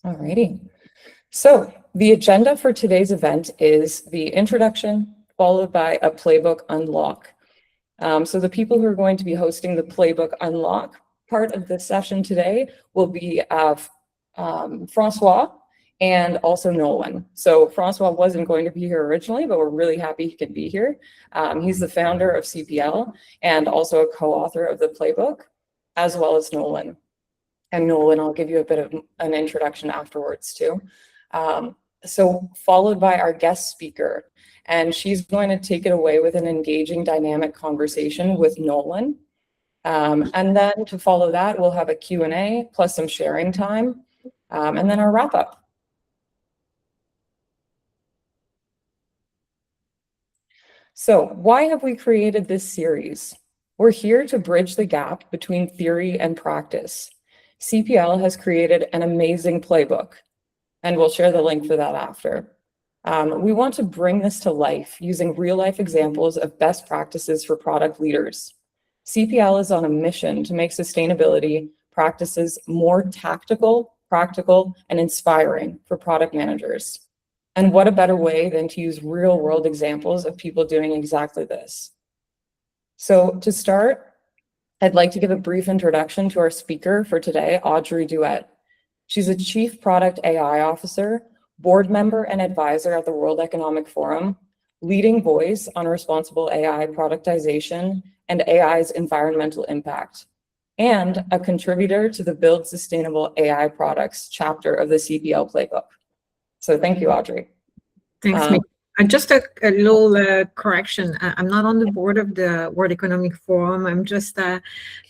Alrighty. So the agenda for today's event is the introduction, followed by a playbook unlock. So the people who are going to be hosting the playbook unlock part of the session today will be Francois and also Nolan. So Francois wasn't going to be here originally, but we're really happy he could be here. He's the founder of CPL and also a co-author of the playbook, as well as Nolan. And Nolan, I'll give you a bit of an introduction afterwards too. So followed by our guest speaker, and she's going to take it away with an engaging dynamic conversation with Nolan. And then to follow that, we'll have a Q&A plus some sharing time, and then our wrap up. So why have we created this series? We're here to bridge the gap between theory and practice. CPL has created an amazing playbook, and we'll share the link for that after. We want to bring this to life using real-life examples of best practices for product leaders. CPL is on a mission to make sustainability practices more tactical, practical, and inspiring for product managers. And what a better way than to use real-world examples of people doing exactly this. So to start, I'd like to give a brief introduction to our speaker for today, Audrey Duet. She's a Chief Product AI Officer, board member and advisor at the World Economic Forum, leading voice on responsible AI productization and AI's environmental impact, and a contributor to the Build Sustainable AI Products chapter of the CPL playbook. So thank you, Audrey. Thanks, Mick. Just a little correction. I'm not on the board of the World Economic Forum. I'm just,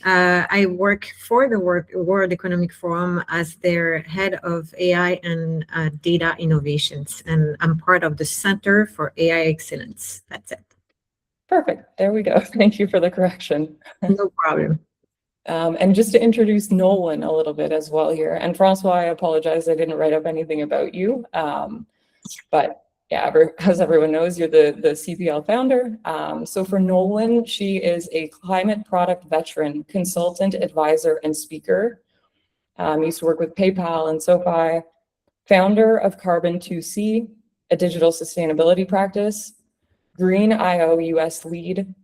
I work for the World Economic Forum as their head of AI and data innovations. And I'm part of the Center for AI Excellence. That's it. Perfect. There we go. Thank you for the correction. No problem. And just to introduce Nolan a little bit as well here. And Francois, I apologize, I didn't write up anything about you. But yeah, as everyone knows, you're the CPL founder. So for Nolan, she is a climate product veteran, consultant, advisor, and speaker. Used to work with PayPal and SoFi, founder of Carbon2C, a digital sustainability practice, Green IO US lead,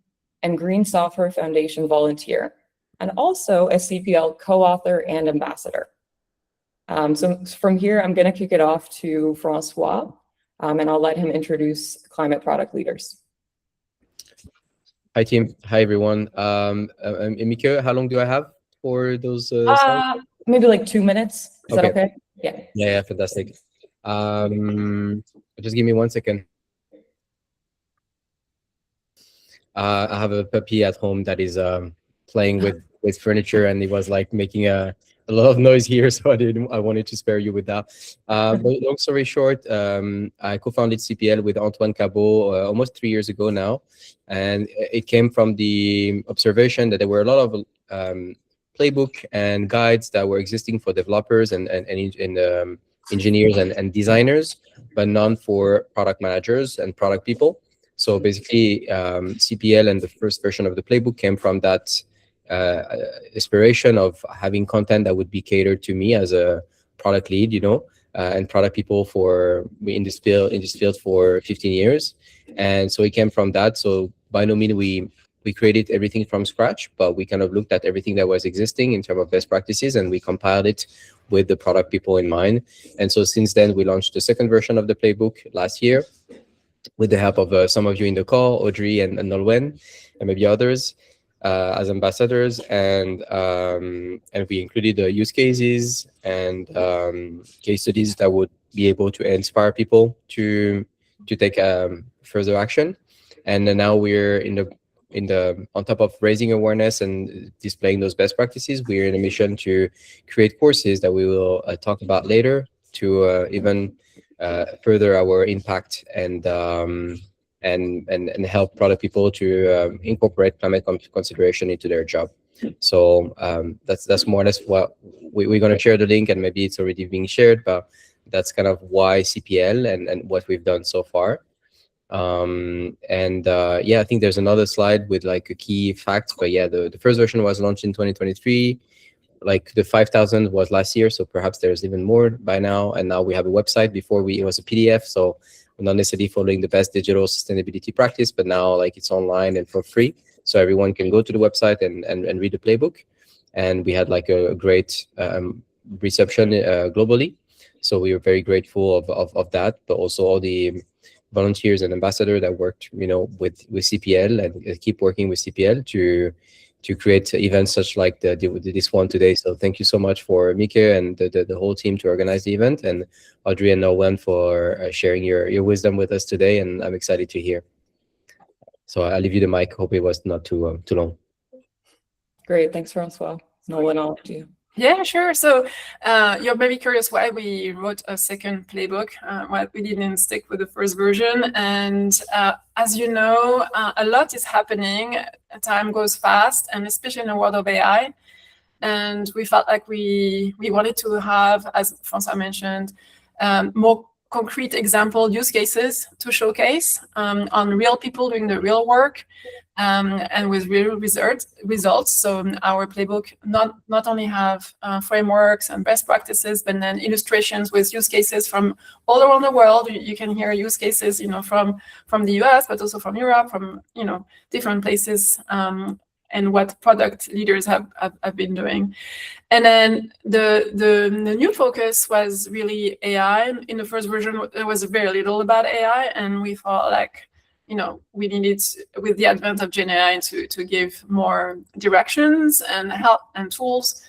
and Green Software Foundation volunteer, and also a CPL co-author and ambassador. So from here, I'm going to kick it off to Francois, and I'll let him introduce climate product leaders. Hi, team. Hi, everyone. Emike, how long do I have for those slides? Maybe like 2 minutes. Is that okay? Yeah. Yeah, fantastic. Just give me 1 second. I have a puppy at home that is playing with furniture, and it was like making a lot of noise here, so I wanted to spare you with that. But long story short, I co-founded CPL with Antoine Cabot almost 3 years ago now, and it came from the observation that there were a lot of playbook and guides that were existing for developers and engineers and designers, but none for product managers and product people. So basically, CPL and the first version of the playbook came from that inspiration of having content that would be catered to me as a product lead, and product people in this field for 15 years. And so it came from that. So by no means we created everything from scratch, but we kind of looked at everything that was existing in terms of best practices, and we compiled it with the product people in mind. And so since then, we launched the second version of the playbook last year with the help of some of you in the call, Audrey and Nolwenn, and maybe others as ambassadors. And we included use cases and case studies that would be able to inspire people to take further action. And then now we're on top of raising awareness and displaying those best practices, we're in a mission to create courses that we will talk about later to even further our impact and help product people to incorporate climate consideration into their job. So that's more or less what we're going to share the link, and maybe it's already being shared, but that's kind of why CPL and what we've done so far. Yeah, I think there's another slide with like a key fact, but yeah, the first version was launched in 2023. like the 5,000 was last year, so perhaps there's even more by now. And now we have a website. Before it was a PDF, so we're not necessarily following the best digital sustainability practice, but now like it's online and for free, so everyone can go to the website and read the playbook. And we had like a great reception globally, so we were very grateful of that. But also all the volunteers and ambassadors that worked, with CPL and keep working with CPL to create events such like this one today. So thank you so much for Mike and the whole team to organize the event, and Audrey and Nolan for sharing your wisdom with us today. And I'm excited to hear. So I'll leave you the mic. Hope it was not too long. Great, thanks, Francois. Nolan, I'll to you. Yeah, sure. So you're maybe curious why we wrote a second playbook, why we didn't stick with the first version. And as you know, a lot is happening. Time goes fast, and especially in the world of AI. And we felt like we wanted to have, as Francois mentioned, more concrete example use cases to showcase on real people doing the real work. And with real results. So our playbook not only have frameworks and best practices, but then illustrations with use cases from all around the world. You can hear use cases, from the US, but also from Europe, from different places, and what product leaders have been doing. And then the new focus was really AI. In the first version, there was very little about AI, and we thought like, we needed, with the advent of GenAI, to give more directions and help and tools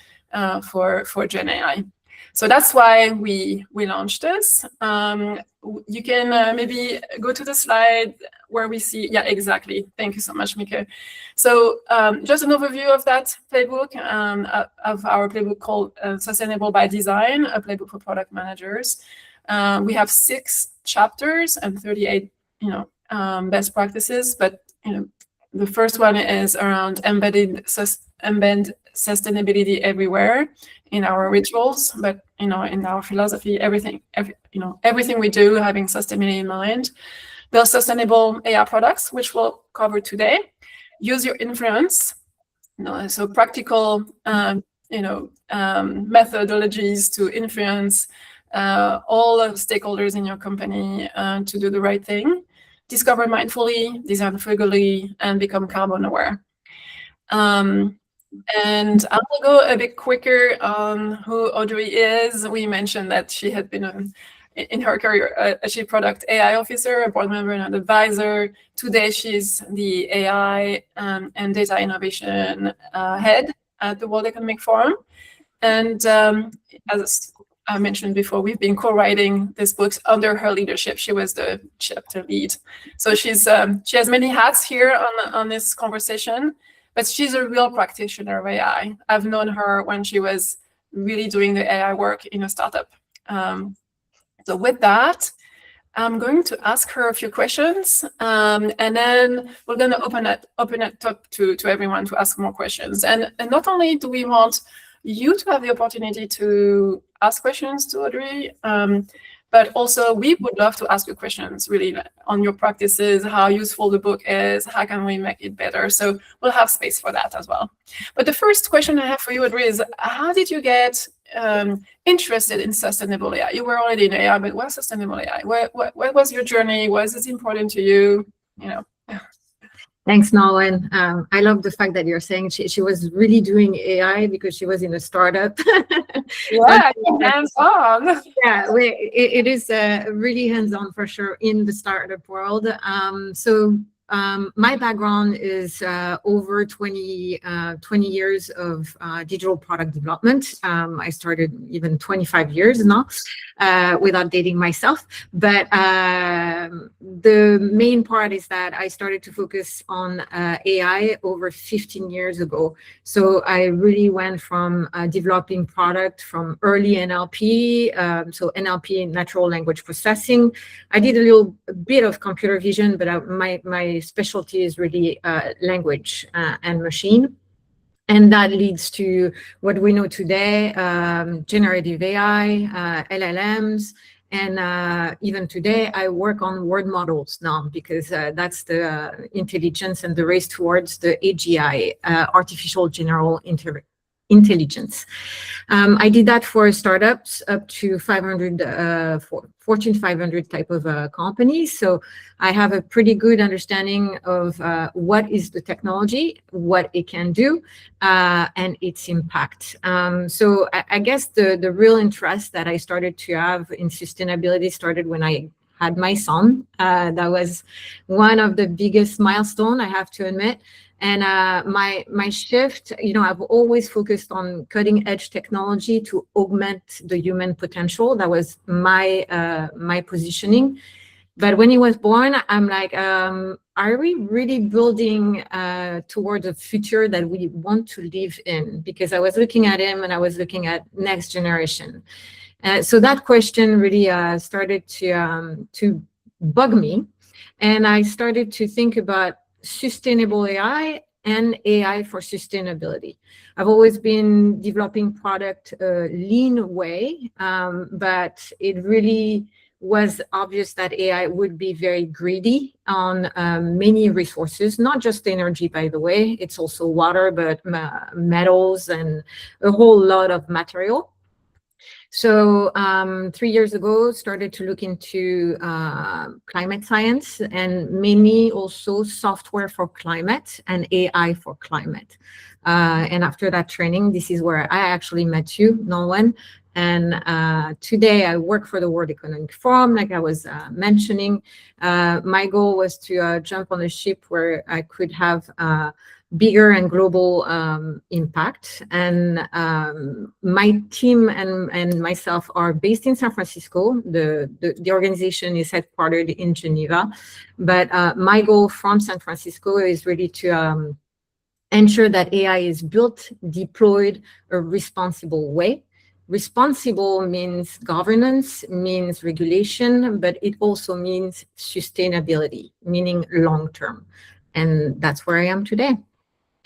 for GenAI. So that's why we launched this. You can maybe go to the slide where we see, yeah, exactly. Thank you so much, Mika. So just an overview of that playbook, of our playbook called Sustainable by Design, a playbook for product managers. We have 6 chapters and 38, best practices, but the first one is around embed sustainability everywhere in our rituals, but in our philosophy, everything we do having sustainability in mind. Build sustainable AI products, which we'll cover today. Use your influence, so practical methodologies to influence all the stakeholders in your company to do the right thing. Discover mindfully, design frugally, and become carbon aware. And I will go a bit quicker on who Audrey is. We mentioned that she had been in her career a chief product AI officer, a board member, and an advisor. Today, she's the AI and data innovation head at the World Economic Forum. And as I mentioned before, we've been co-writing these books under her leadership. She was the chapter lead. So she has many hats here on this conversation, but she's a real practitioner of AI. I've known her when she was really doing the AI work in a startup. So with that, I'm going to ask her a few questions, and then we're going to open it up to everyone to ask more questions. And not only do we want you to have the opportunity to ask questions to Audrey, but also we would love to ask you questions really on your practices, how useful the book is, how can we make it better. So we'll have space for that as well. But the first question I have for you, Audrey, is how did you get interested in sustainable AI? You were already in AI, but what's sustainable AI? What was your journey? Was it important to you? Thanks, Nolan. I love the fact that you're saying she was really doing AI because she was in a startup. Yeah, hands-on. Yeah, it is really hands-on for sure in the startup world. My background is over 20 years of digital product development. I started even 25 years now, without dating myself. But the main part is that I started to focus on AI over 15 years ago. So I really went from developing product from early NLP, so NLP, natural language processing. I did a little bit of computer vision, but my specialty is really language and machine. And that leads to what we know today, generative AI, LLMs, and even today I work on word models now because that's the intelligence and the race towards the AGI, artificial general intelligence. I did that for startups up to 500, Fortune 500 type of companies. So I have a pretty good understanding of what is the technology, what it can do, and its impact. So I guess the real interest that I started to have in sustainability started when I had my son. That was one of the biggest milestones, I have to admit. And my shift, I've always focused on cutting edge technology to augment the human potential. That was my positioning. But when he was born, I'm like, are we really building towards a future that we want to live in? Because I was looking at him and I was looking at next generation. So that question really started to bug me. And I started to think about sustainable AI and AI for sustainability. I've always been developing product lean way, but it really was obvious that AI would be very greedy on many resources, not just energy, by the way. It's also water, but metals and a whole lot of material. So 3 years ago, started to look into climate science and mainly also software for climate and AI for climate. And after that training, this is where I actually met you, Nolwenn. And today I work for the World Economic Forum, like I was mentioning. My goal was to jump on a ship where I could have bigger and global impact. And my team and myself are based in San Francisco. The organization is headquartered in Geneva. But my goal from San Francisco is really to ensure that AI is built, deployed a responsible way. Responsible means governance, means regulation, but it also means sustainability, meaning long-term. And that's where I am today.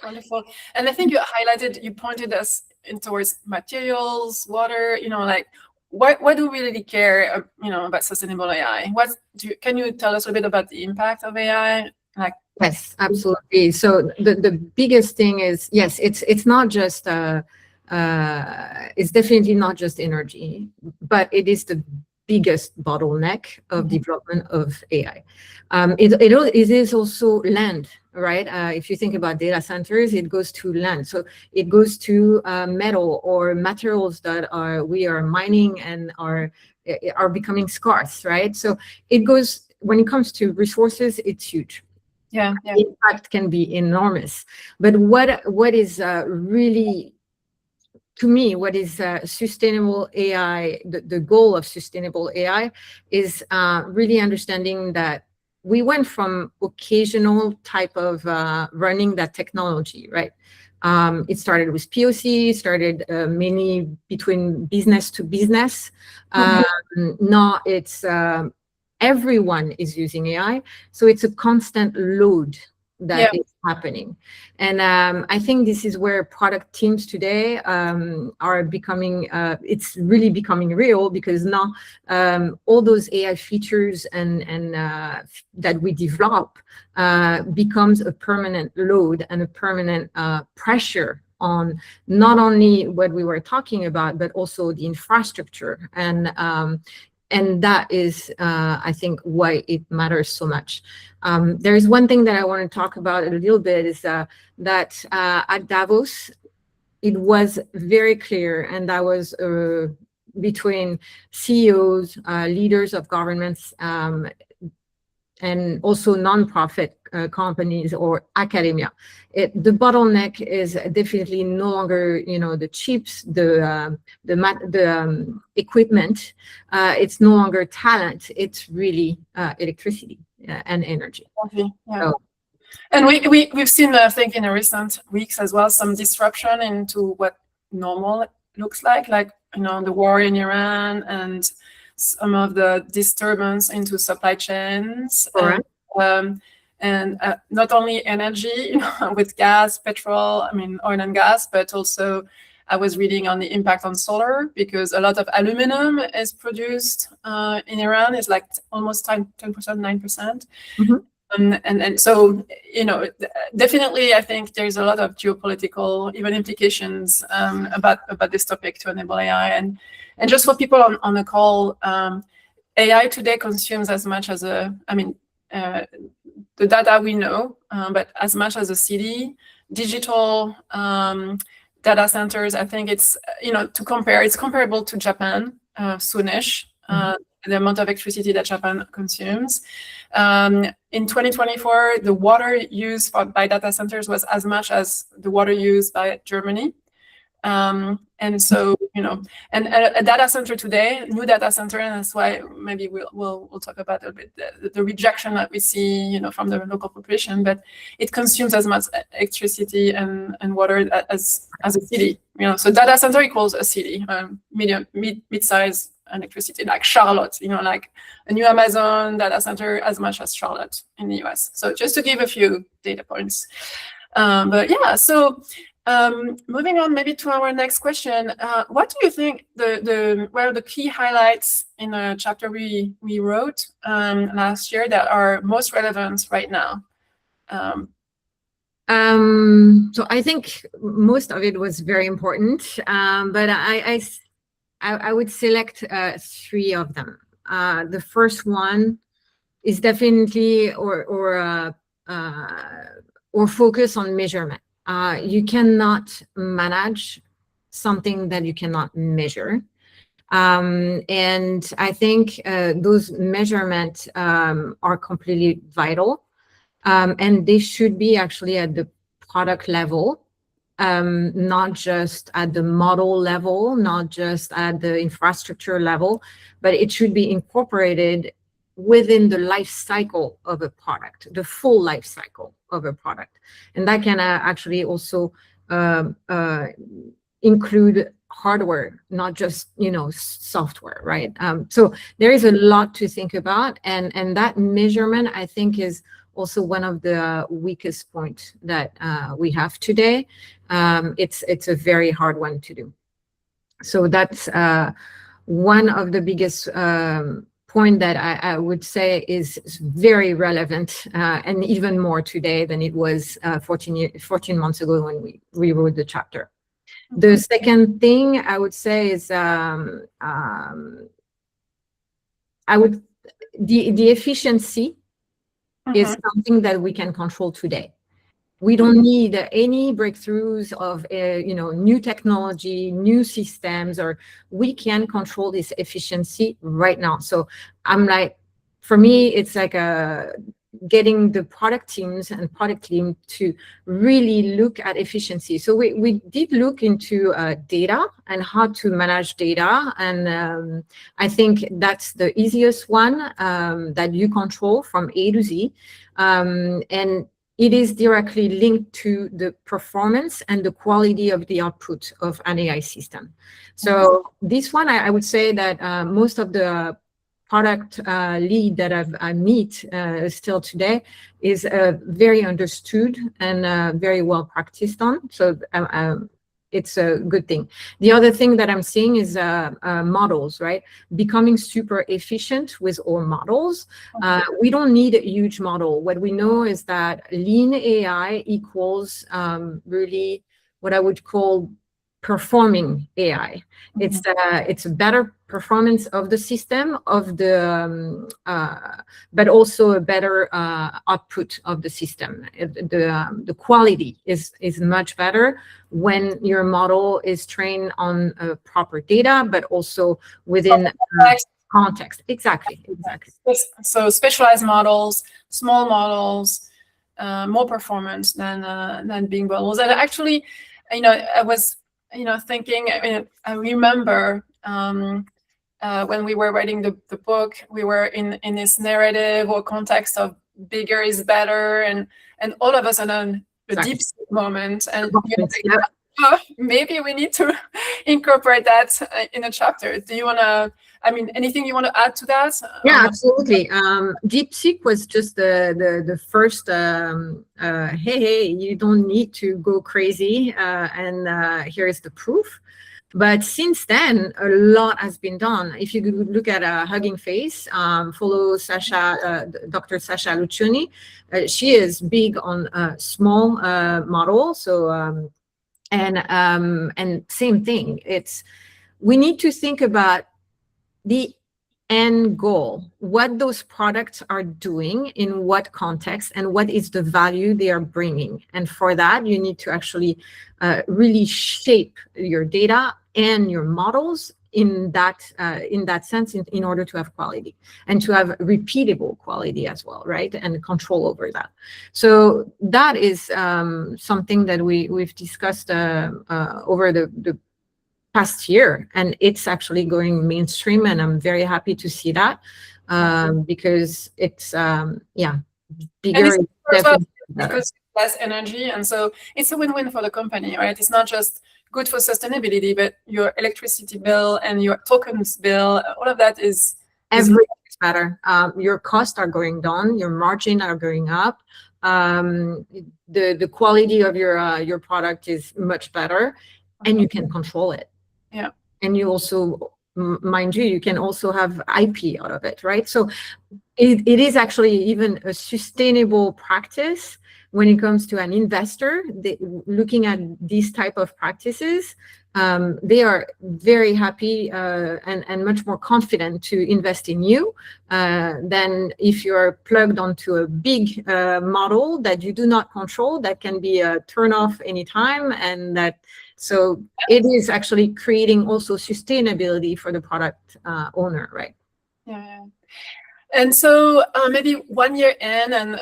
Wonderful. And I think you pointed us in towards materials, water, like why do we really care, about sustainable AI? Can you tell us a bit about the impact of AI? Yes, absolutely. So the biggest thing is, yes, it's not just, it's definitely not just energy, but it is the biggest bottleneck of development of AI. It is also land, right? If you think about data centers, it goes to land. So it goes to metal or materials that we are mining and are becoming scarce, right? So it goes, when it comes to resources, it's huge. Yeah. The impact can be enormous. But what is really, to me, what is sustainable AI, the goal of sustainable AI is really understanding that we went from occasional type of running that technology, right? It started with POC, started mainly between business to business. Now it's everyone is using AI, so it's a constant load that is happening. And I think this is where product teams today are becoming, it's really becoming real, because now all those AI features and that we develop becomes a permanent load and a permanent pressure on not only what we were talking about, but also the infrastructure. And that is, I think, why it matters so much. There is one thing that I want to talk about a little bit, is that at Davos, it was very clear, and that was between CEOs, leaders of governments, and also nonprofit companies or academia. The bottleneck is definitely no longer, the chips, the equipment. It's no longer talent. It's really electricity and energy. Yeah. So, and we've seen, I think, in the recent weeks as well, some disruption into what normal looks like the war in Iran and some of the disturbance into supply chains. Right. And not only energy, with gas, petrol, oil and gas, but also I was reading on the impact on solar, because a lot of aluminum is produced in Iran. It's like almost 10%, 9%. And so, definitely, I think there's a lot of geopolitical even implications about this topic to enable AI. And just for people on the call, AI today consumes as much as the data we know, but as much as a city, digital data centers. I think it's, to compare, it's comparable to Japan, soonish, the amount of electricity that Japan consumes. In 2024, the water used by data centers was as much as the water used by Germany. And so, and a data center today, new data center, and that's why maybe we'll talk about a bit the rejection that we see, from the local population, but it consumes as much electricity and water as a city. So data center equals a city, mid-size electricity, like Charlotte, like a new Amazon data center as much as Charlotte in the US. So just to give a few data points. But yeah, so moving on maybe to our next question, what do you think were the key highlights in a chapter we wrote last year that are most relevant right now? So I think most of it was very important, but I would select 3 of them. The first one is definitely or focus on measurement. You cannot manage something that you cannot measure. And I think those measurements are completely vital. And they should be actually at the product level, not just at the model level, not just at the infrastructure level, but it should be incorporated within the life cycle of a product, the full life cycle of a product. And that can actually also include hardware, not just, software, right? So there is a lot to think about. And that measurement, I think, is also one of the weakest points that we have today. It's a very hard one to do. So that's one of the biggest point that I would say is very relevant and even more today than it was 14 months ago when we rewrote the chapter. The second thing I would say is the efficiency is something that we can control today. We don't need any breakthroughs of new technology, new systems, or we can control this efficiency right now. So for me, it's like getting the product teams and product team to really look at efficiency. So we did look into data and how to manage data. And I think that's the easiest one that you control from A to Z. And it is directly linked to the performance and the quality of the output of an AI system. So this one, I would say that most of the product lead that I meet still today is very understood and very well practiced on. So it's a good thing. The other thing that I'm seeing is models, right? Becoming super efficient with our models. We don't need a huge model. What we know is that lean AI equals really what I would call performing AI. It's a better performance of the system, but also a better output of the system. The quality is much better when your model is trained on proper data, but also within context. Exactly. So specialized models, small models, more performance than big models. And actually, I was thinking, I remember when we were writing the book, we were in this narrative or context of bigger is better, and all of a sudden a deep moment, and maybe we need to incorporate that in a chapter. Do you want to, I mean, anything you want to add to that? Yeah, absolutely. DeepSeek was just the first, hey, you don't need to go crazy, and here is the proof. But since then, a lot has been done. If you look at Hugging Face, follow Dr. Sasha Lucioni. She is big on small model. So and same thing. We need to think about the end goal, what those products are doing in what context, and what is the value they are bringing. And for that, you need to actually really shape your data and your models in that sense, in order to have quality and to have repeatable quality as well, right? And control over that. So that is something that we've discussed over the past year, and it's actually going mainstream, and I'm very happy to see that because it's bigger. Because less energy, and so it's a win-win for the company, right? It's not just good for sustainability, but your electricity bill and your tokens bill, all of that is everything is better. Your costs are going down, your margin are going up. The quality of your product is much better, and you can control it. Yeah. And you also, mind you can also have IP out of it, right? So it is actually even a sustainable practice when it comes to an investor. Looking at these type of practices, they are very happy and much more confident to invest in you than if you're plugged onto a big model that you do not control, that can be turned off anytime, and that. So it is actually creating also sustainability for the product owner, right? Yeah. And so maybe 1 year in, and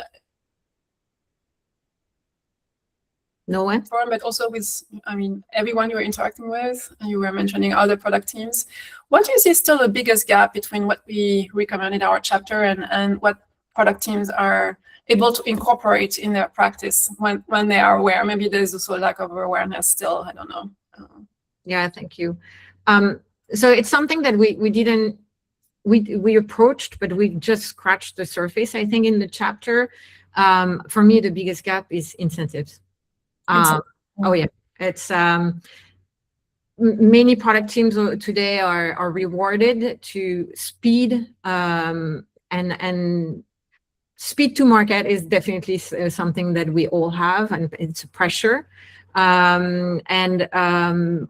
No one? but also with, I mean, everyone you're interacting with, and you were mentioning other product teams. What do you see is still the biggest gap between what we recommend in our chapter and what product teams are able to incorporate in their practice when they are aware? Maybe there's also a lack of awareness still, I don't know. Yeah, thank you. So it's something that we approached, but we just scratched the surface, I think, in the chapter. For me, the biggest gap is incentives. Oh yeah, it's many product teams today are rewarded to speed, and speed to market is definitely something that we all have, and it's a pressure. And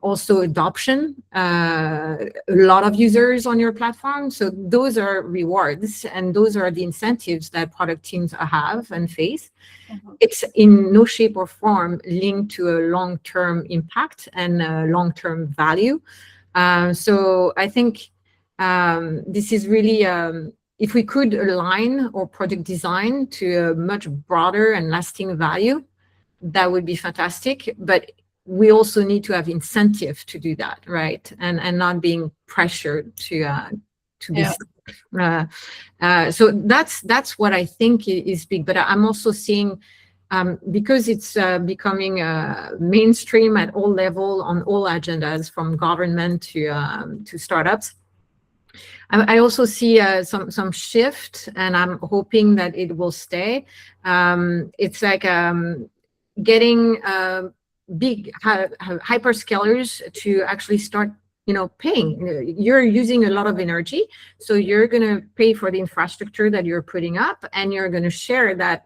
also adoption, a lot of users on your platform. So those are rewards, and those are the incentives that product teams have and face. Mm-hmm. It's in no shape or form linked to a long-term impact and long-term value. So I think this is really, if we could align our product design to a much broader and lasting value, that would be fantastic. But we also need to have incentive to do that, right? And not being pressured to be. So that's what I think is big. But I'm also seeing, because it's becoming mainstream at all level on all agendas, from government to startups. I also see some shift, and I'm hoping that it will stay. It's like getting big hyperscalers to actually start, paying. You're using a lot of energy, so you're going to pay for the infrastructure that you're putting up, and you're going to share that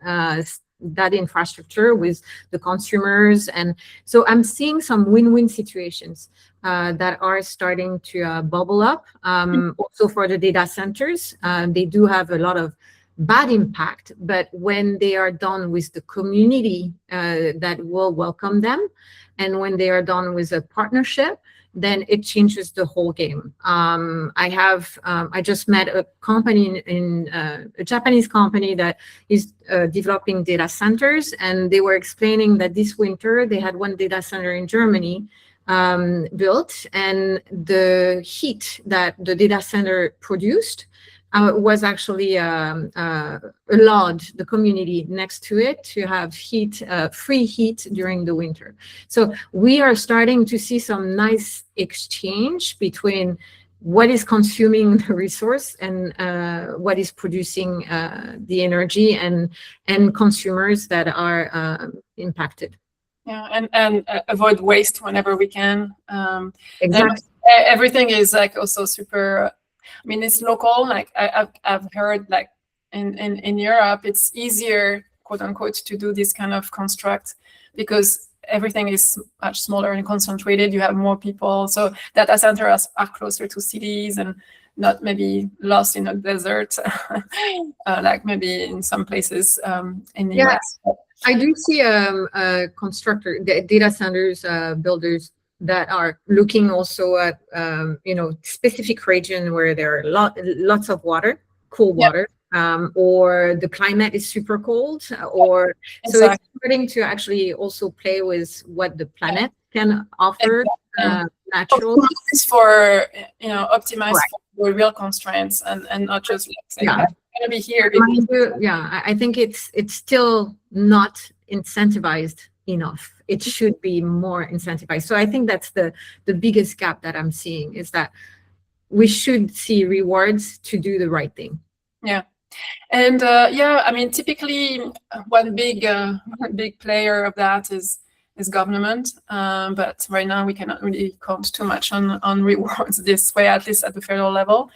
infrastructure with the consumers. And so I'm seeing some win-win situations that are starting to bubble up. Also for the data centers, they do have a lot of bad impact, but when they are done with the community that will welcome them, and when they are done with a partnership, then it changes the whole game. I just met a company in a Japanese company that is developing data centers, and they were explaining that this winter they had one data center in Germany built, and the heat that the data center produced was actually allowed the community next to it to have heat, free heat during the winter. So we are starting to see some nice exchange between what is consuming the resource and what is producing the energy, and consumers that are impacted. Yeah, and avoid waste whenever we can. Exactly. Everything is like also super. I mean, it's local. Like I've heard like in Europe, it's easier, quote unquote, to do this kind of construct because everything is much smaller and concentrated. You have more people, so data centers are closer to cities and not maybe lost in a desert, like maybe in some places in the US. I do see data centers builders that are looking also at specific region where there are lots of water, cool water, or the climate is super cold, or so it's starting to actually also play with what the planet can offer. Natural for optimize for real constraints and not just like saying, I'm gonna be here. I think it's still not incentivized enough. It should be more incentivized. So I think that's the biggest gap that I'm seeing, is that we should see rewards to do the right thing. Yeah. And I mean, typically one big player of that is government, but right now we cannot really count too much on rewards this way, at least at the federal level.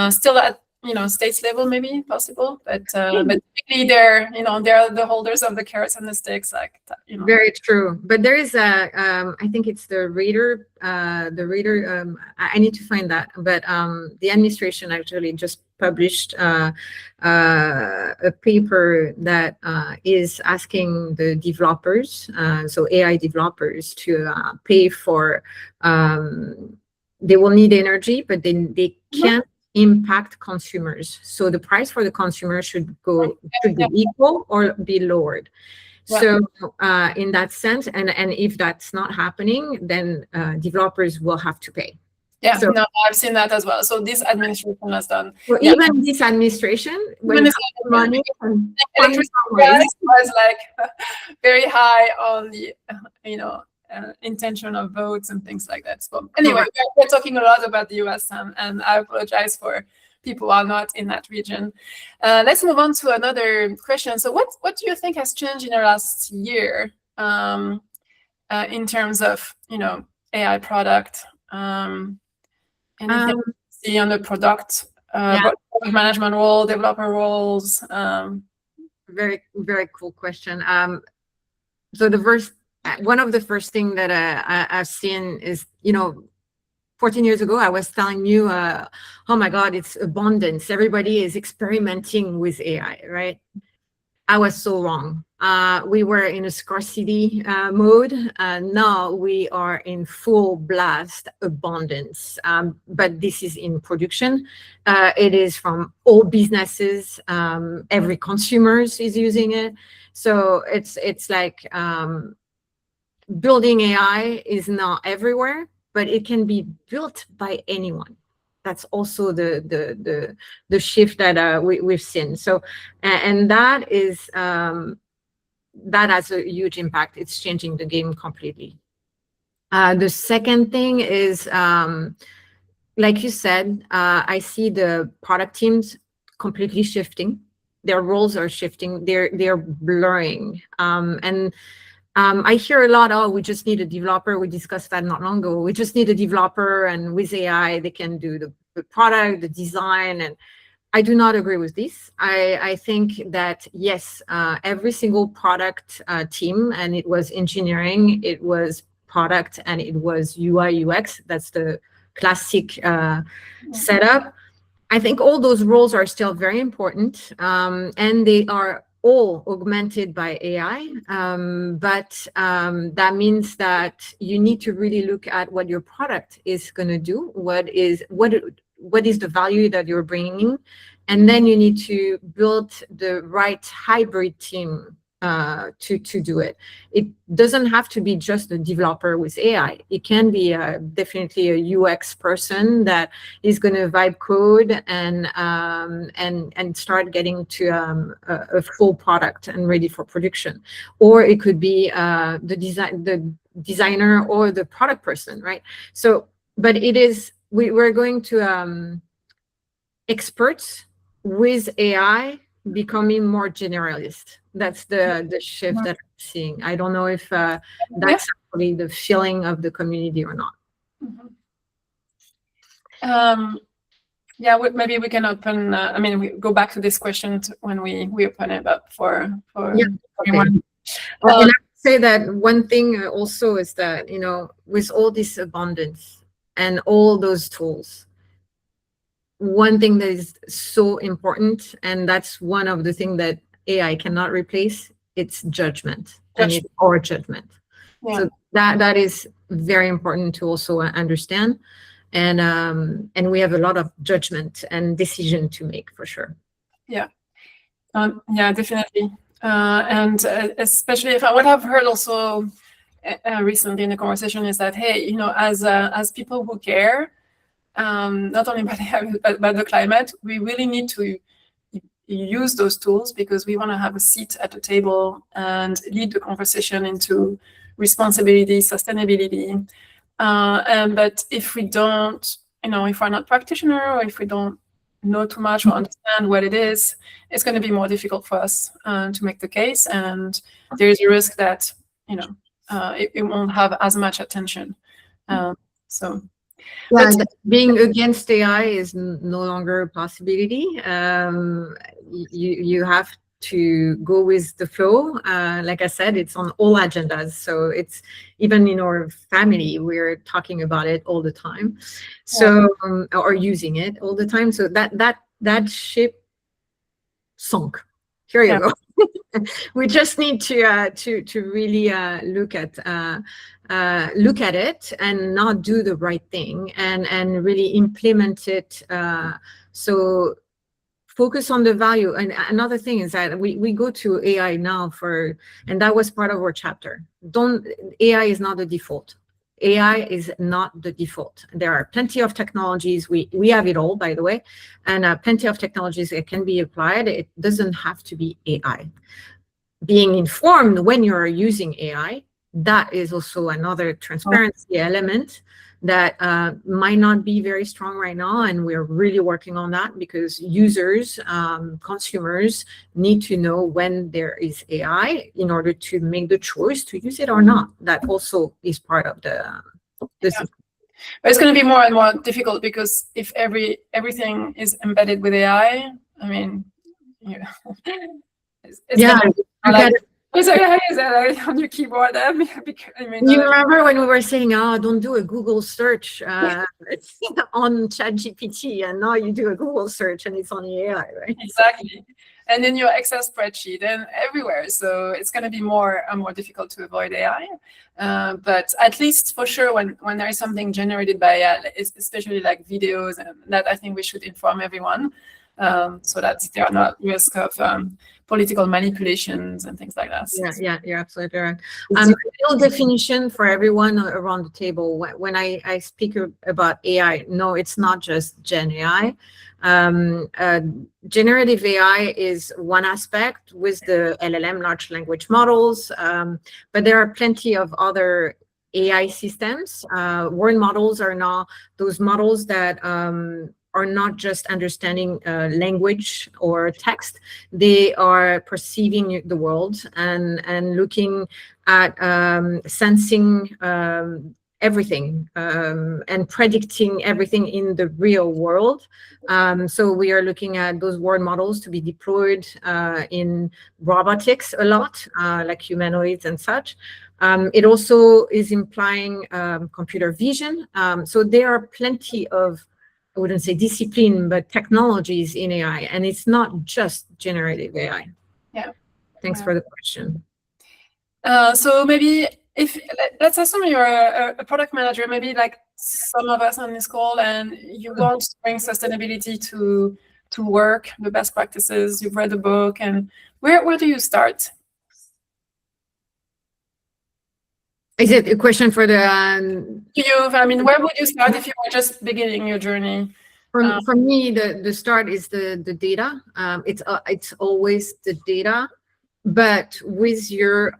Still at states level maybe possible, but typically they're the holders of the carrots and the sticks, like that, Very true. But there is I think it's the Reader. I need to find that, but the administration actually just published a paper that is asking the developers, so AI developers, to pay for. They will need energy, but then they can't impact consumers. So the price for the consumer should be equal or be lowered. Yeah. So in that sense, and if that's not happening, then developers will have to pay. Yeah, so, no, I've seen that as well. So this administration has done. Well, even this administration, when money electricity price was like very high on the intention of votes and things like that. So anyway, we're talking a lot about the US, and I apologize for people who are not in that region. Let's move on to another question. So what do you think has changed in the last year in terms of AI product? Anything you see on the product management role, developer roles? Very, very cool question. So one of the first thing that I've seen is, 14 years ago, I was telling you, oh my God, it's abundance. Everybody is experimenting with AI, right? I was so wrong. We were in a scarcity mode. Now we are in full blast abundance. But this is in production. It is from all businesses. Every consumer is using it. So it's like building AI is not everywhere, but it can be built by anyone. That's also the shift that we've seen. So, and that is that has a huge impact. It's changing the game completely. The second thing is, like you said, I see the product teams completely shifting. Their roles are shifting. They're blurring. I hear a lot, oh, we just need a developer. We discussed that not long ago. We just need a developer, and with AI, they can do the product, the design. And I do not agree with this. I think that, yes, every single product team, and it was engineering, it was product, and it was UI, UX. That's the classic setup. I think all those roles are still very important, and they are all augmented by AI, but that means that you need to really look at what your product is going to do, what is the value that you're bringing, and then you need to build the right hybrid team to do it. It doesn't have to be just a developer with AI. It can be definitely a UX person that is going to vibe code and start getting to a full product and ready for production. Or it could be the designer or the product person, right? So, but it is we're going to experts with AI becoming more generalist. That's the shift that I'm seeing. I don't know if that's actually the feeling of the community or not. Yeah, maybe we can open. I mean, we go back to this question when we open it up for everyone. And I would say that one thing also is that, you know, with all this abundance and all those tools, one thing that is so important, and that's one of the things that AI cannot replace, it's judgment. And it's our judgment. Yeah. So that is very important to also understand. And we have a lot of judgment and decision to make for sure. Yeah. Yeah, definitely. And especially what I've heard also recently in the conversation is that, hey, you know, as people who care, not only about the climate, we really need to use those tools because we want to have a seat at the table and lead the conversation into responsibility, sustainability. But if we don't, you know, if we're not practitioner or if we don't know too much or understand what it is, it's going to be more difficult for us to make the case. And there is a risk that, you know, it won't have as much attention. So. Yeah, being against AI is no longer a possibility. You have to go with the flow. Like I said, it's on all agendas. So it's even in our family, we're talking about it all the time. So or using it all the time. So that ship sunk. Here you go. We just need to really look at it and not do the right thing and really implement it. So focus on the value. And another thing is that we go to AI now and that was part of our chapter. AI is not the default. AI is not the default. There are plenty of technologies. We have it all, by the way, and plenty of technologies that can be applied. It doesn't have to be AI. Being informed when you're using AI, that is also another transparency element that might not be very strong right now, and we're really working on that because users, consumers need to know when there is AI in order to make the choice to use it or not. That also is part of this. Yeah. But it's going to be more and more difficult because if everything is embedded with AI, I mean, it's on your keyboard. I mean, you remember when we were saying, don't do a Google search it's on ChatGPT, and now you do a Google search and it's on the AI, right? Exactly. And in your Excel spreadsheet and everywhere. So it's going to be more difficult to avoid AI. But at least for sure, when there is something generated by AI, especially like videos, and that I think we should inform everyone so that there are not risk of political manipulations and things like that. Yeah, you're absolutely right. A little definition for everyone around the table. When I speak about AI, no, it's not just Gen AI. Generative AI is one aspect with the LLM, large language models, but there are plenty of other AI systems. Word models are now those models that are not just understanding language or text. They are perceiving the world and looking at sensing everything and predicting everything in the real world. So we are looking at those word models to be deployed in robotics a lot, like humanoids and such. It also is implying computer vision. So there are plenty of, I wouldn't say discipline, but technologies in AI, and it's not just generative AI. Yeah. Thanks for the question. So maybe let's assume you're a product manager, maybe like some of us on this call, and you want to bring sustainability to work, the best practices. You've read the book, and where do you start? Is it a question for the I mean, where would you start if you were just beginning your journey? for me, the start is the data. It's always the data, but with your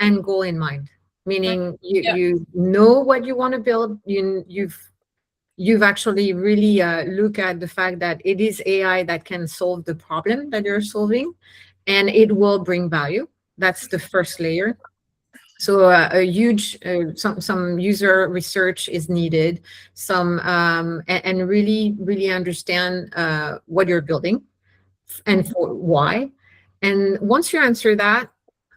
end goal in mind. Meaning you know what you want to build. You've actually really look at the fact that it is AI that can solve the problem that you're solving, and it will bring value. That's the first layer. So a huge some user research is needed, and really understand what you're building and for why. And once you answer that,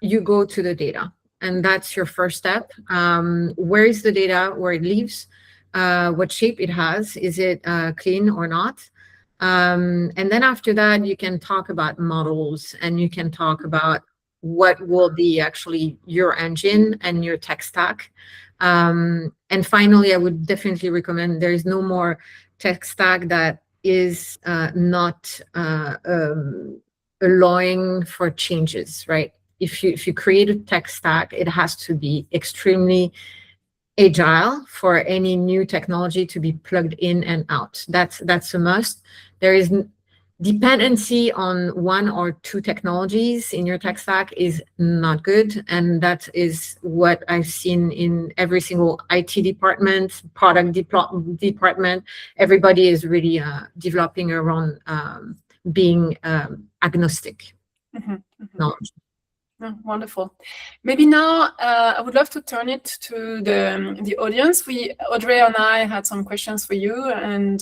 you go to the data, and that's your first step. Where is the data? Where it lives? What shape it has? Is it clean or not? And then after that, you can talk about models, and you can talk about what will be actually your engine and your tech stack. And finally, I would definitely recommend there is no more tech stack that is not allowing for changes, right? If you create a tech stack, it has to be extremely agile for any new technology to be plugged in and out. That's a must. There is dependency on one or two technologies in your tech stack is not good, and that is what I've seen in every single IT department, product department. Everybody is really developing around being agnostic knowledge. Oh, wonderful. Maybe now I would love to turn it to the audience. Audrey and I had some questions for you, and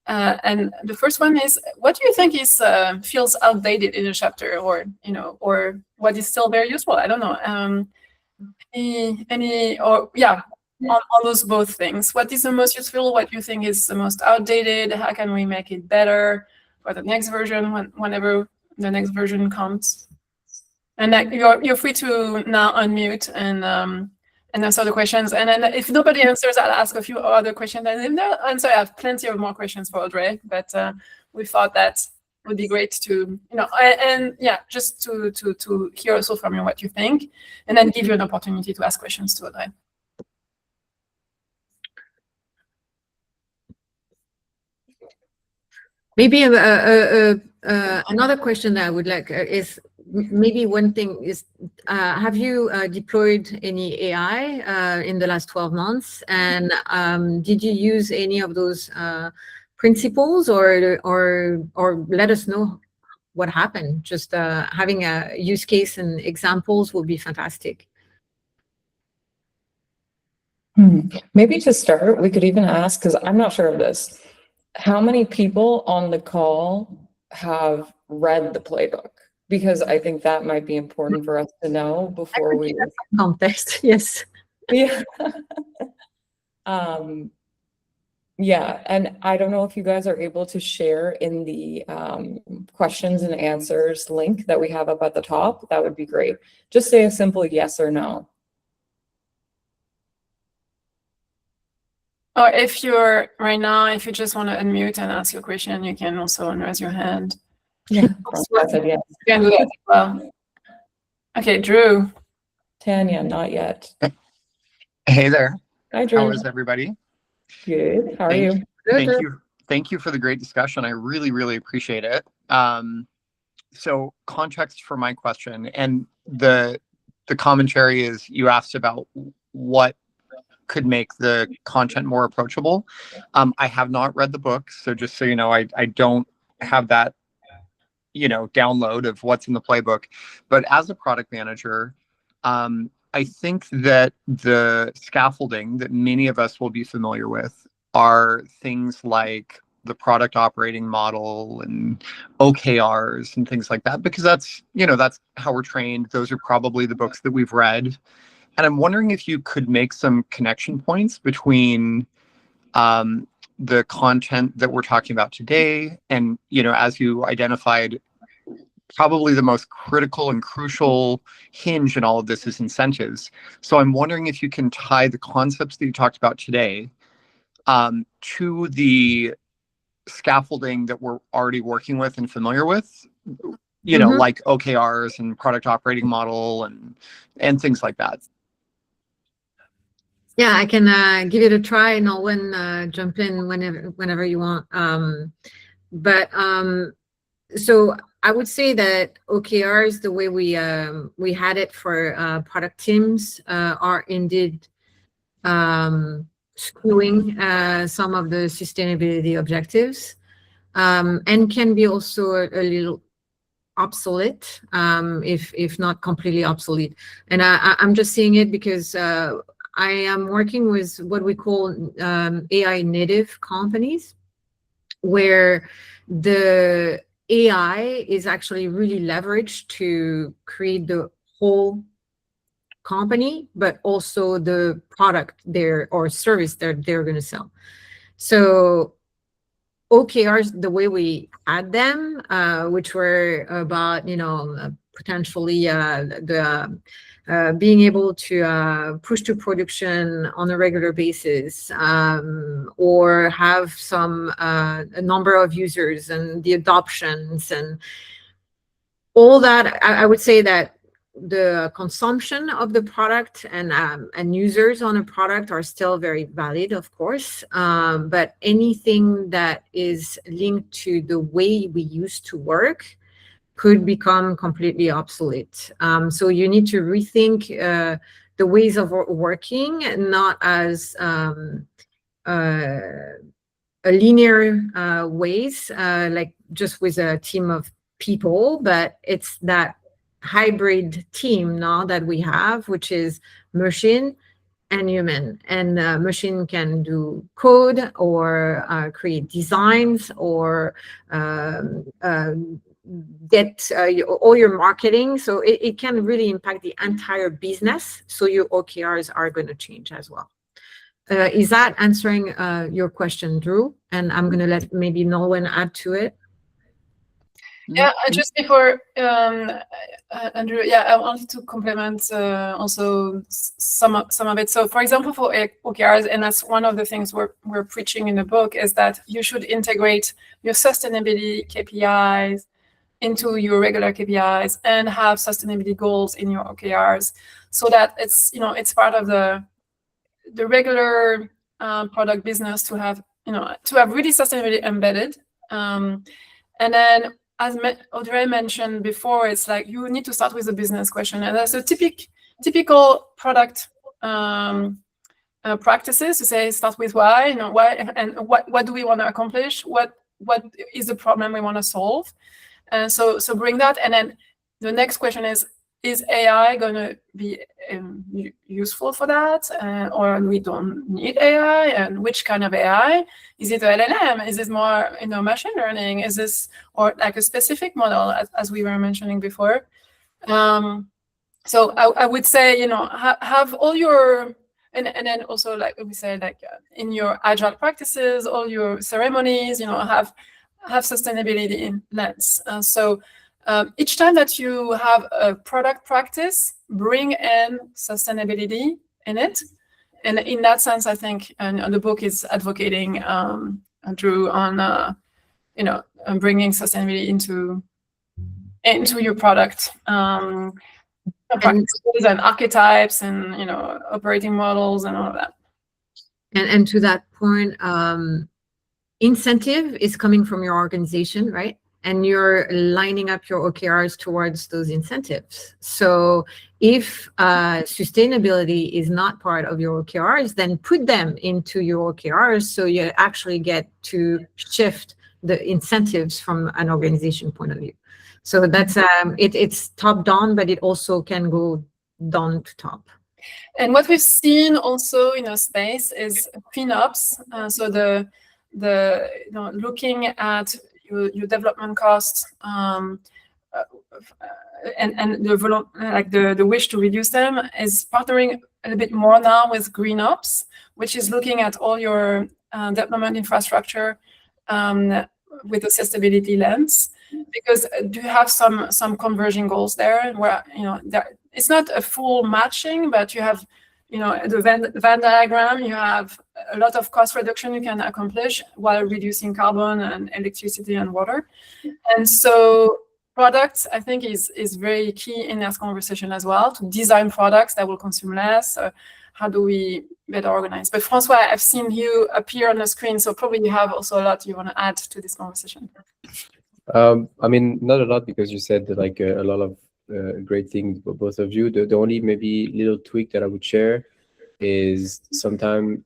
the first one is, what do you think feels outdated in a chapter, or what is still very useful? I don't know. On those both things. What is the most useful? What you think is the most outdated? How can we make it better for the next version, whenever the next version comes? And you're free to now unmute and answer the questions. And then if nobody answers, I'll ask a few other questions. And if no answer, I have plenty of more questions for Audrey. But we thought that would be great to, just to hear also from you what you think, and then give you an opportunity to ask questions to Audrey. Maybe another question that I would like is, maybe one thing is, have you deployed any AI in the last 12 months? And did you use any of those principles, or let us know what happened? Just having a use case and examples would be fantastic. Maybe to start, we could even ask, because I'm not sure of this, how many people on the call have read the playbook? Because I think that might be important for us to know before we context. Yes. Yeah. Yeah, and I don't know if you guys are able to share in the questions and answers link that we have up at the top. That would be great. Just say a simple yes or no. Or if you just want to unmute and ask your question, you can also raise your hand. Yeah, I said yes. You can do that as well. Okay, Drew. Tanya, not yet. Hey there. Hi, Drew. How is everybody? Good. How are you? Thank you for the great discussion. I really, really appreciate it. So context for my question, and the commentary is, you asked about what could make the content more approachable. I have not read the book, so just so you know, I don't have that download of what's in the playbook. But as a product manager, I think that the scaffolding that many of us will be familiar with are things like the product operating model and OKRs and things like that, because that's how we're trained. Those are probably the books that we've read. And I'm wondering if you could make some connection points between the content that we're talking about today, and as you identified, probably the most critical and crucial hinge in all of this is incentives. So I'm wondering if you can tie the concepts that you talked about today to the scaffolding that we're already working with and familiar with, like OKRs and product operating model and things like that. Yeah, I can give it a try, and Nolan, jump in whenever you want. So I would say that OKRs, the way we had it for product teams, are indeed skewing some of the sustainability objectives, and can be also a little obsolete, if not completely obsolete. And I'm just seeing it because I am working with what we call AI native companies, where the AI is actually really leveraged to create the whole company, but also the product or service that they're going to sell. So OKRs, the way we add them, which were about, potentially being able to push to production on a regular basis, or have a number of users and the adoptions and all that. I would say that the consumption of the product and users on a product are still very valid, of course, but anything that is linked to the way we used to work could become completely obsolete. So you need to rethink the ways of working, not as a linear ways, like just with a team of people, but it's that hybrid team now that we have, which is machine and human. And machine can do code or create designs or get all your marketing. So it can really impact the entire business. So your OKRs are going to change as well. Is that answering your question, Drew? And I'm going to let maybe Nolan add to it. Yeah, just before Andrew, I wanted to complement also some of it. So, for example, for OKRs, and that's one of the things we're preaching in the book, is that you should integrate your sustainability KPIs into your regular KPIs and have sustainability goals in your OKRs, so that it's part of the regular product business to have really sustainability embedded, and then, as Audrey mentioned before, it's like you need to start with a business question, and that's a typical product practices to say start with why, why, and what do we want to accomplish, what is the problem we want to solve, and so bring that, and then the next question is AI going to be useful for that, or we don't need AI, and which kind of AI? Is it a LLM? Is it more machine learning? Is this, or like a specific model, as we were mentioning before? So I would say have all your and then also, like we said, like in your agile practices, all your ceremonies, have sustainability in lens. So each time that you have a product practice, bring in sustainability in it. And in that sense, I think, and the book is advocating, Drew, on bringing sustainability into your product practices and archetypes and operating models and all of that. And to that point, incentive is coming from your organization, right? And you're lining up your OKRs towards those incentives. So if sustainability is not part of your OKRs, then put them into your OKRs so you actually get to shift the incentives from an organization point of view. So that's it's top down, but it also can go down to top. And what we've seen also in our space is FinOps. So the looking at your development costs, and the wish to reduce them, is partnering a little bit more now with GreenOps, which is looking at all your development infrastructure with a sustainability lens, because do you have some converging goals there where it's not a full matching, but you have the Venn diagram, you have a lot of cost reduction you can accomplish while reducing carbon and electricity and water. And so products, I think, is very key in that conversation as well, to design products that will consume less, how do we better organize? But Francois, I've seen you appear on the screen, so probably you have also a lot you want to add to this conversation. I mean, not a lot, because you said that, like a lot of great things, both of you. The only maybe little tweak that I would share is sometimes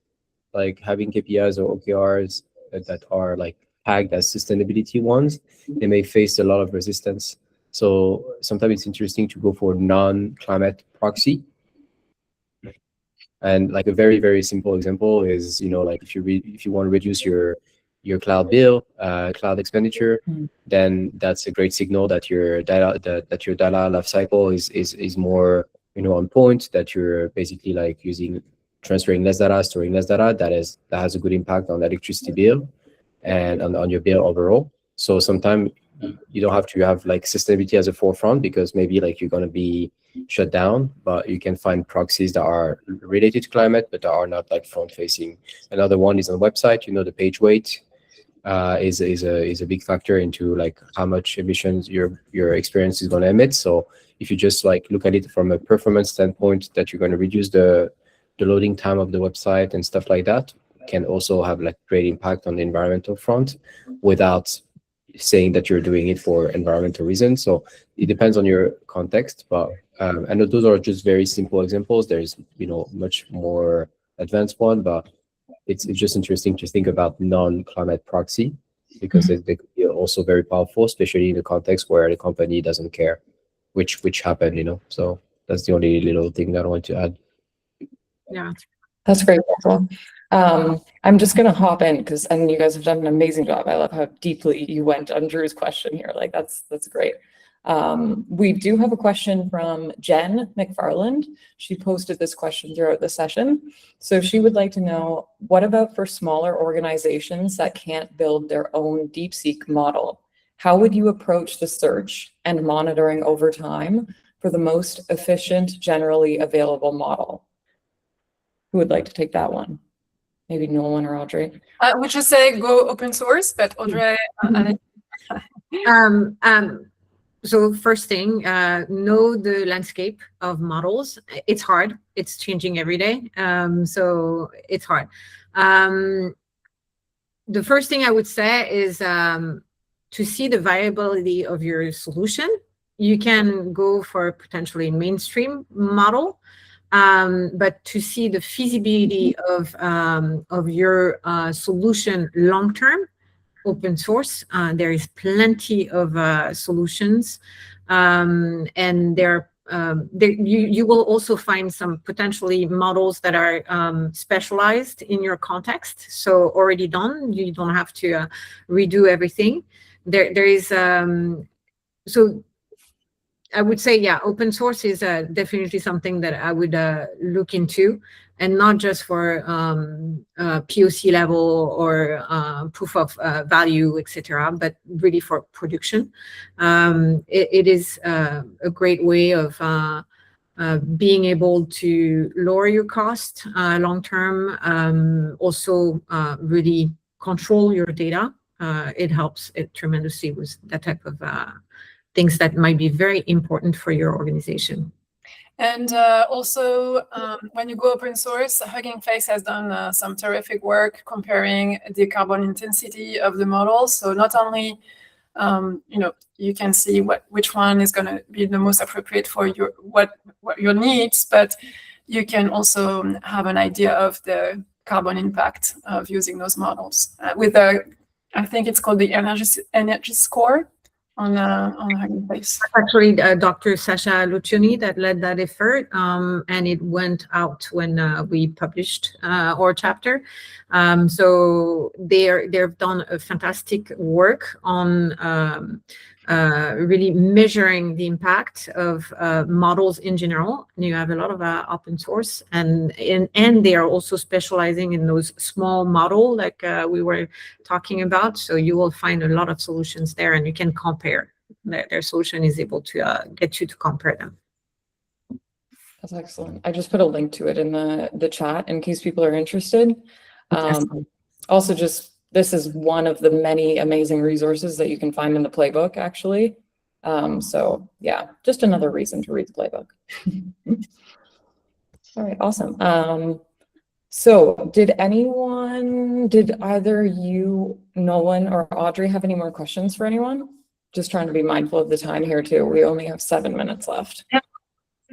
like having KPIs or OKRs that are like tagged as sustainability ones, they may face a lot of resistance. So sometimes it's interesting to go for non-climate proxy. And like a very, very simple example is, like if you want to reduce your cloud bill, cloud expenditure, then that's a great signal that your data life cycle is more, on point, that you're basically like transferring less data, storing less data. That has a good impact on the electricity bill and on your bill overall. So sometimes you don't have to have like sustainability as a forefront, because maybe like you're going to be shut down, but you can find proxies that are related to climate, but that are not like front facing. Another one is on the website, the page weight is a big factor into like how much emissions your experience is going to emit. So if you just like look at it from a performance standpoint, that you're going to reduce the loading time of the website and stuff like that, can also have like great impact on the environmental front without saying that you're doing it for environmental reasons. So it depends on your context, but I know those are just very simple examples. There's much more advanced one, but it's just interesting to think about non-climate proxy, because they could be also very powerful, especially in the context where the company doesn't care, which happened. So that's the only little thing that I want to add. Yeah. That's great, Michael. I'm just going to hop in because you guys have done an amazing job. I love how deeply you went on Drew's question here. Like that's great. We do have a question from Jen McFarland. She posted this question throughout the session. So she would like to know, what about for smaller organizations that can't build their own DeepSeek model? How would you approach the search and monitoring over time for the most efficient, generally available model? Who would like to take that one? Maybe Nolan or Audrey. I would just say go open source, but Audrey, So first thing, know the landscape of models. It's hard. It's changing every day. So it's hard. The first thing I would say is to see the viability of your solution. You can go for potentially mainstream model. But to see the feasibility of your solution long-term, open source, there is plenty of solutions, and you will also find some potentially models that are specialized in your context, so already done. You don't have to redo everything. There is so I would say, yeah, open source is definitely something that I would look into, and not just for POC level or proof of value, etc., but really for production. It is a great way of being able to lower your cost long term, also really control your data. It helps tremendously with that type of things that might be very important for your organization. And also, when you go open source, Hugging Face has done some terrific work comparing the carbon intensity of the models. So not only, you can see which one is going to be the most appropriate for what your needs, but you can also have an idea of the carbon impact of using those models with I think it's called the energy score on Hugging Face. Actually, Dr. Sasha Lucioni that led that effort, and it went out when we published our chapter. So they've done a fantastic work on really measuring the impact of models in general. And you have a lot of open source, and they are also specializing in those small model like we were talking about. So you will find a lot of solutions there, and you can compare. Their solution is able to get you to compare them. That's excellent. I just put a link to it in the chat in case people are interested. Also, this is one of the many amazing resources that you can find in the playbook, actually. So yeah, just another reason to read the playbook. All right, awesome. So did either you, Nolan or Audrey, have any more questions for anyone? Just trying to be mindful of the time here too. We only have 7 minutes left.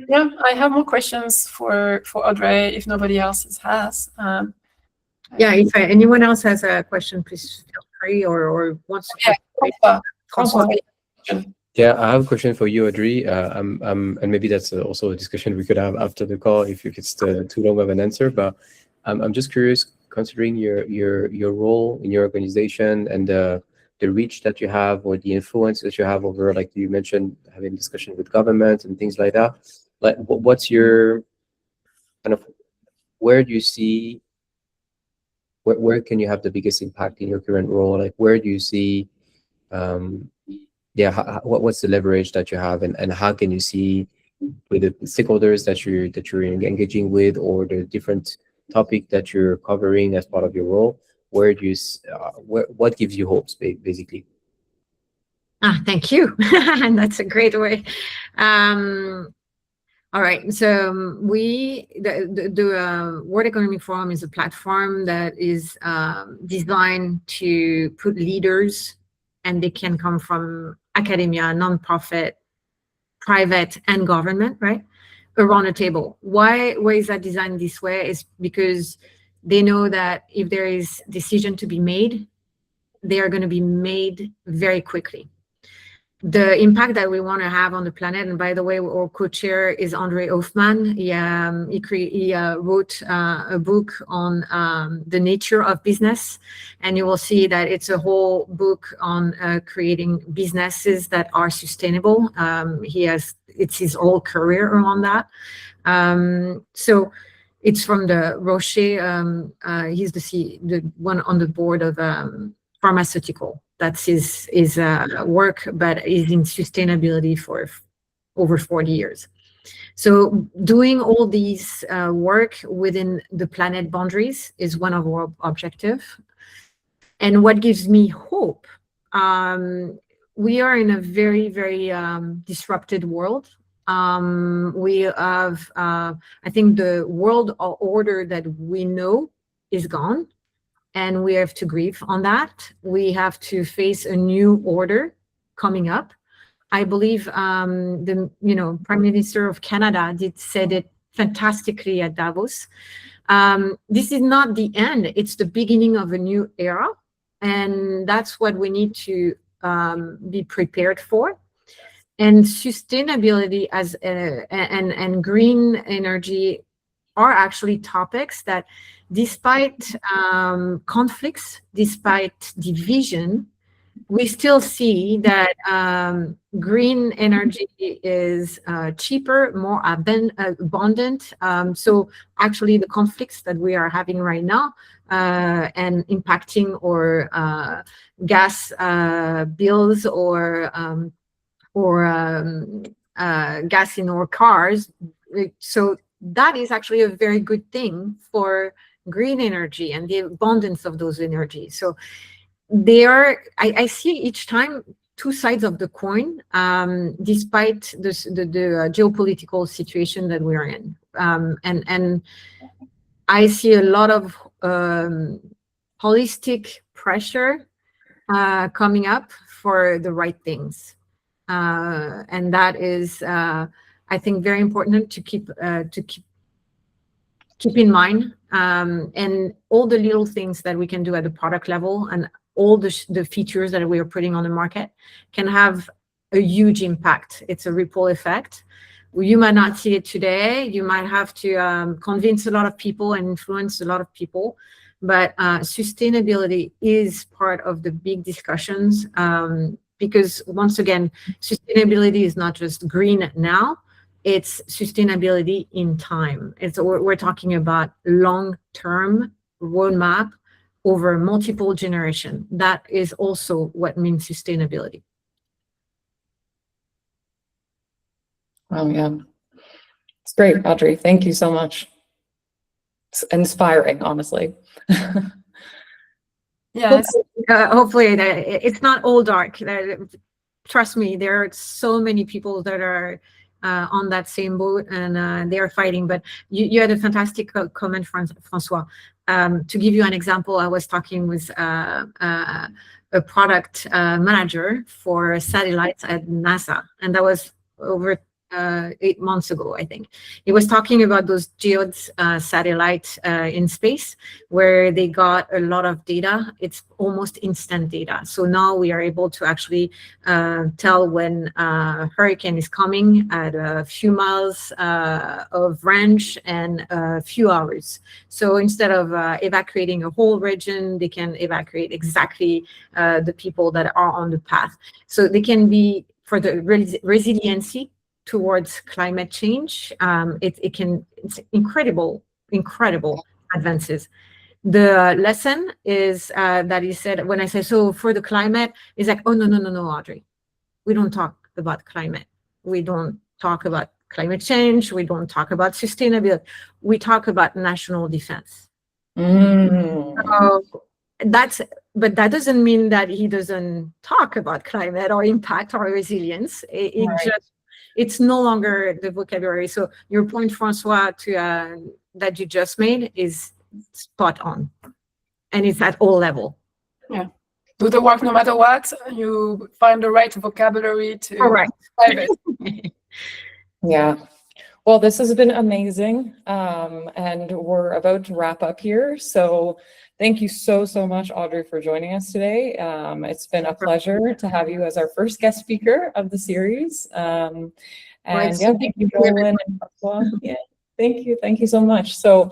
Yeah, I have more questions for Audrey if nobody else has. Yeah, if anyone else has a question, please feel free or wants to. Yeah, François. François. Yeah, I have a question for you, Audrey. And maybe that's also a discussion we could have after the call if it's too long of an answer. But I'm just curious, considering your role in your organization and the reach that you have or the influence that you have over, like you mentioned, having discussion with government and things like that. Like, what's your kind of, where do you see, where can you have the biggest impact in your current role? Like, where do you see, what's the leverage that you have, and how can you see with the stakeholders that you're engaging with, or the different topic that you're covering as part of your role? Where do you, what gives you hopes, basically? Thank you. And that's a great way. All right. So the World Economic Forum is a platform that is designed to put leaders, and they can come from academia, nonprofit, private, and government, right, around a table. Why is that designed this way? Is because they know that if there is decision to be made, they are going to be made very quickly. The impact that we want to have on the planet, and by the way, our co-chair is Andre Hoffman. He wrote a book on the nature of business, and you will see that it's a whole book on creating businesses that are sustainable. It's his whole career around that. So it's from the Rocher. He's the one on the board of pharmaceutical. That's his work, but is in sustainability for over 40 years. So doing all these work within the planet boundaries is one of our objectives. And what gives me hope, we are in a very, very disrupted world. We have, I think the world order that we know is gone. And we have to grieve on that. We have to face a new order coming up. I believe the Prime Minister of Canada said it fantastically at Davos. This is not the end; it's the beginning of a new era, and that's what we need to be prepared for. And sustainability and green energy are actually topics that, despite conflicts, despite division, we still see that green energy is cheaper, more abundant. So actually the conflicts that we are having right now and impacting our gas bills or gas in our cars. So that is actually a very good thing for green energy and the abundance of those energies. So I see each time two sides of the coin, despite the geopolitical situation that we're in. And I see a lot of holistic pressure coming up for the right things. And that is, I think, very important to keep in mind, and all the little things that we can do at the product level and all the features that we are putting on the market can have a huge impact. It's a ripple effect. You might not see it today. You might have to convince a lot of people and influence a lot of people, but sustainability is part of the big discussions, because once again, sustainability is not just green now. It's sustainability in time. We're talking about long-term roadmap over multiple generations. That is also what means sustainability. Oh yeah, it's great, Audrey. Thank you so much. It's inspiring, honestly. Yes. Hopefully it's not all dark. Trust me, there are so many people that are on that same boat, and they are fighting. But you had a fantastic comment, Francois. To give you an example, I was talking with a product manager for satellites at NASA, and that was over 8 months ago, I think. He was talking about those GEODS satellites in space, where they got a lot of data. It's almost instant data. So now we are able to actually tell when a hurricane is coming at a few miles of range and a few hours. So instead of evacuating a whole region, they can evacuate exactly the people that are on the path. So they can be, for the resiliency towards climate change, it's incredible advances. The lesson is that he said, when I say, so for the climate, he's like, oh, no, Audrey. We don't talk about climate. We don't talk about climate change. We don't talk about sustainability. We talk about national defense. But that doesn't mean that he doesn't talk about climate or impact or resilience. It's no longer the vocabulary. So your point, Francois, that you just made is spot on, and it's at all level. Yeah, do the work no matter what. You find the right vocabulary to Correct. describe it. Yeah. Well, this has been amazing. And we're about to wrap up here. So thank you so much, Audrey, for joining us today. It's been a pleasure to have you as our first guest speaker of the series. And yeah, thank you, Roland and Francois. Yeah, thank you so much. So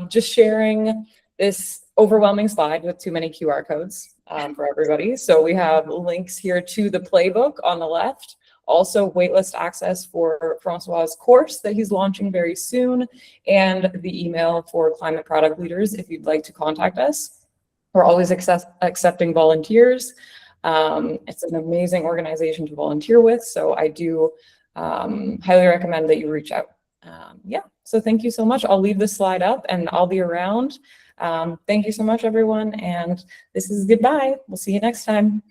just sharing this overwhelming slide with too many QR codes for everybody. So we have links here to the playbook on the left. Also, waitlist access for Francois's course that he's launching very soon, and the email for climate product leaders if you'd like to contact us. We're always accepting volunteers. It's an amazing organization to volunteer with, so I do highly recommend that you reach out. Yeah, so thank you so much. I'll leave this slide up and I'll be around. Thank you so much, everyone, and this is goodbye. We'll see you next time.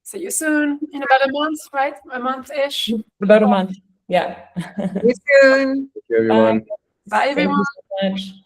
See you soon, in about a month, right? A month-ish. About a month. Yeah. See you soon. Thank you, everyone. Bye, everyone. Thank you so much.